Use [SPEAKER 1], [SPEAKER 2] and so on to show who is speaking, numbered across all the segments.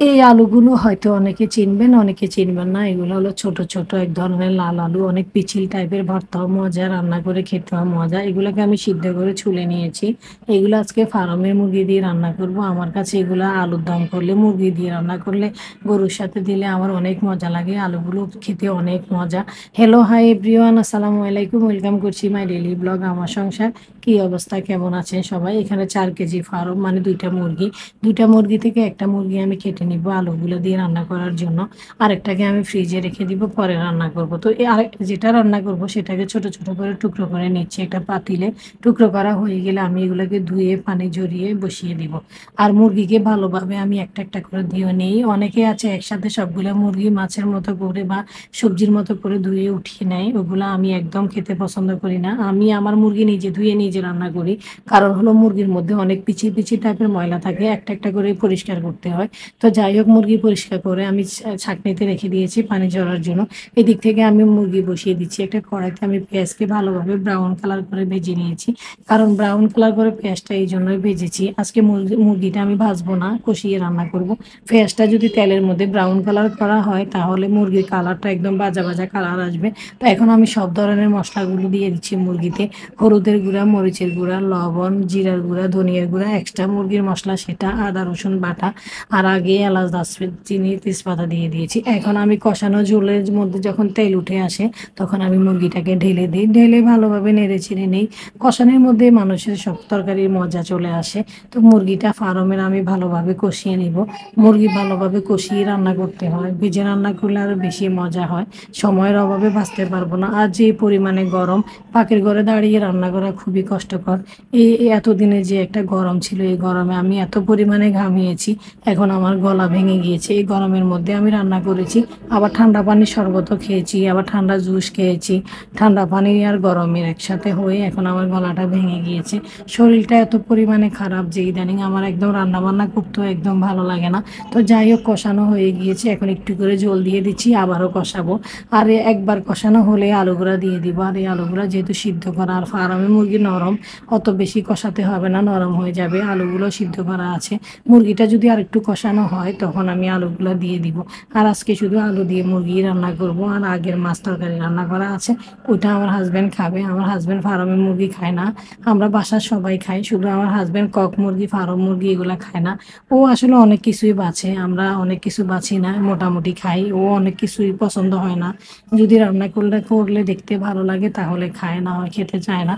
[SPEAKER 1] এই আলুগুলো হয়তো অনেকে চিনবেন, অনেকে চিনবেন না। এগুলো হলো ছোট, ছোট এক ধরনের লাল আলু। অনেক পিচ্ছিল টাইপের, ভর্তাও মজা, রান্না করে খেতেও মজা। এগুলোকে আমি সিদ্ধ করে ছুলে নিয়েছি। এগুলো আজকে ফার্মের মুরগি দিয়ে রান্না করব। আমার কাছে এগুলো আলুর দম করলে, মুরগি দিয়ে রান্না করলে, গরুর সাথে দিলে আমার অনেক মজা লাগে। আলুগুলো খেতে অনেক মজা। হ্যালো, হাই এভরিওয়ান, আসসালামু আলাইকুম। ওয়েলকাম করছি মাই ডেইলি ব্লগ আমার সংসার। কি অবস্থা, কেমন আছেন সবাই? এখানে 4 কেজি ফার্ম, মানে দুইটা মুরগি। দুইটা মুরগি থেকে একটা মুরগি আমি কেটে নিব আলুগুলো দিয়ে রান্না করার জন্য। আরেকটাকে আমি ফ্রিজে রেখে দিব, পরে রান্না করব। তো এই আরেক যেটা রান্না করব সেটাকে ছোট ছোট করে টুকরো করে নিচ্ছি একটা পাতিলে। টুকরো করা হয়ে গেলে আমি এগুলোকে ধুয়ে পানি ঝরিয়ে বসিয়ে দিব। আর মুরগিকে ভালোভাবে আমি একটা একটা করে দিয়ে নিই। অনেকে আছে একসাথে সবগুলো মুরগি মাছের মতো করে বা সবজির মতো করে ধুয়ে উঠিয়ে নেয়। ওগুলো আমি একদম খেতে পছন্দ করি না। আমি আমার মুরগি নিজে ধুয়ে নিজে রান্না করি। কারণ হলো মুরগির মধ্যে অনেক পিচি পিচি টাইপের ময়লা থাকে, একটা একটা করে পরিষ্কার করতে হয়। তো যাই হোক, মুরগি পরিষ্কার করে আমি ছাঁকনিতে রেখে দিয়েছি পানি ঝরার জন্য। এদিক থেকে আমি মুরগি বসিয়ে দিচ্ছি একটা কড়াইতে। আমি পেঁয়াজকে ভালোভাবে ব্রাউন কালার করে ভেজে নিয়েছি। কারণ ব্রাউন কালার করে পেঁয়াজটা এই জন্যই ভেজেছি। আজকে মুরগিটা আমি ভাজবো না, কষিয়ে রান্না করব। পেঁয়াজটা যদি তেলের মধ্যে ব্রাউন কালার করা হয় তাহলে মুরগির কালারটা একদম বাজা বাজা কালার আসবে। তো এখন আমি সব ধরনের মশলাগুলো দিয়ে দিচ্ছি মুরগিতে। হলুদের গুঁড়া, মরিচের গুঁড়া, লবণ, জিরার গুঁড়া, ধনিয়ার গুঁড়া, এক্সট্রা মুরগির মশলা সেটা, আদা রসুন বাটা। আর আগে এলাচ, দারচিনি, তেজপাতা দিয়ে দিয়েছি। এখন আমি কষানো ঝোলের মধ্যে যখন তেল উঠে আসে তখন আমি মুরগিটাকে ঢেলে দিই। ঢেলে ভালোভাবে নেড়ে ছেড়ে নেই। কষানোর মধ্যে মানুষের সব তরকারির মজা চলে আসে। তো মুরগিটা ফার্মের আমি ভালোভাবে কষিয়ে নিব। মুরগি ভালোভাবে কষিয়ে রান্না করতে হয়, ভেজে রান্না করলে আরও বেশি মজা হয়। সময়ের অভাবে বাঁচতে পারবো না। আর যে পরিমাণে গরম, পাখির ঘরে দাঁড়িয়ে রান্না করা খুবই কষ্টকর। এই এতদিনে যে একটা গরম ছিল, এই গরমে আমি এত পরিমাণে ঘামিয়েছি, এখন আমার গলা ভেঙে গিয়েছে। এই গরমের মধ্যে আমি রান্না করেছি, আবার ঠান্ডা পানির শরবতও খেয়েছি, আবার ঠান্ডা জুস খেয়েছি। ঠান্ডা পানি আর গরমের একসাথে হয়ে এখন আমার গলাটা ভেঙে গিয়েছে। শরীরটা এত পরিমাণে খারাপ যে ইদানিং আমার একদম রান্না বান্না করতেও একদম ভালো লাগে না। তো যাই হোক, কষানো হয়ে গিয়েছে। এখন একটু করে ঝোল দিয়ে দিচ্ছি, আবারও কষাবো। আর একবার কষানো হলে আলুগুলা দিয়ে দিব। আর এই আলুগুলা যেহেতু সিদ্ধ করা, আর ফার্মে মুরগি নরম, অত বেশি কষাতে হবে না, নরম হয়ে যাবে। আলুগুলো সিদ্ধ করা আছে। মুরগিটা যদি আর একটু কষানো হয় তখন আমি আলুগুলো দিয়ে দিব। আর আজকে শুধু আলু দিয়ে মুরগি রান্না করব। আর আগের মাছ তরকারি রান্না করা আছে, ওইটা আমার হাজব্যান্ড খাবে। আমার হাজব্যান্ড ফার্মের মুরগি খায় না। আমরা বাসার সবাই খাই, শুধু আমার হাজব্যান্ড কক মুরগি, ফার্ম মুরগি এগুলা খায় না। ও আসলে অনেক কিছুই বাছে, আমরা অনেক কিছু বাছি না, মোটামুটি খাই। ও অনেক কিছুই পছন্দ হয় না। যদি রান্না করলে করলে দেখতে ভালো লাগে তাহলে খায়, না হয় খেতে চায় না।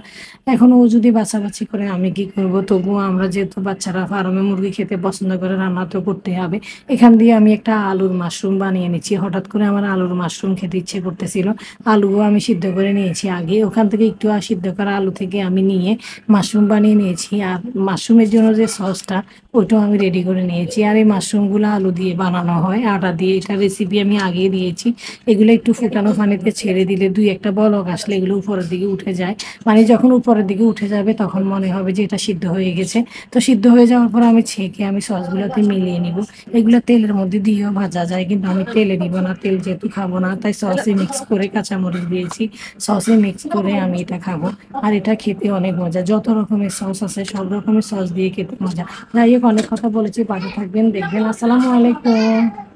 [SPEAKER 1] এখন ও যদি বাছাবাছি করে আমি কি করব? তবুও আমরা যেহেতু বাচ্চারা ফার্মে মুরগি খেতে পছন্দ করে, রান্না তো করতে হবে। এখান দিয়ে আমি একটা আলুর মাশরুম বানিয়ে নিচ্ছি। হঠাৎ করে আমার আলুর মাশরুম খেতে ইচ্ছে করতেছিল। আলুও আমি সিদ্ধ করে নিয়েছি আগে, ওখান থেকে একটু সিদ্ধ করা আলু থেকে আমি নিয়ে মাশরুম বানিয়ে নিয়েছি। আর মাশরুমের জন্য যে সসটা, ওইটাও আমি রেডি করে নিয়েছি। আর এই মাশরুমগুলো আলু দিয়ে বানানো হয়, আটা দিয়ে। এটা রেসিপি আমি আগেই দিয়েছি। এগুলো একটু ফুটানো পানিতে ছেড়ে দিলে দুই একটা বলক আসলে এগুলো উপরের দিকে উঠে যায়। মানে যখন উপরের দিকে উঠে যাবে তখন মনে হবে যে এটা সিদ্ধ হয়ে গেছে। তো সিদ্ধ হয়ে যাওয়ার পর আমি ছেঁকে আমি সসগুলোতে মিলিয়ে নিব। এগুলো তেলের মধ্যে দিয়েও ভাজা যায়, কিন্তু আমি তেলে দিব না। তেল যেহেতু খাবো না, তাই সসে মিক্স করে কাঁচামরিচ দিয়েছি। সসে মিক্স করে আমি এটা খাবো। আর এটা খেতে অনেক মজা। যত রকমের সস আছে সব রকমের সস দিয়ে খেতে মজা। যাই হোক, অনেক কথা বলেছি, পাশে থাকবেন, দেখবেন। আসসালামু আলাইকুম।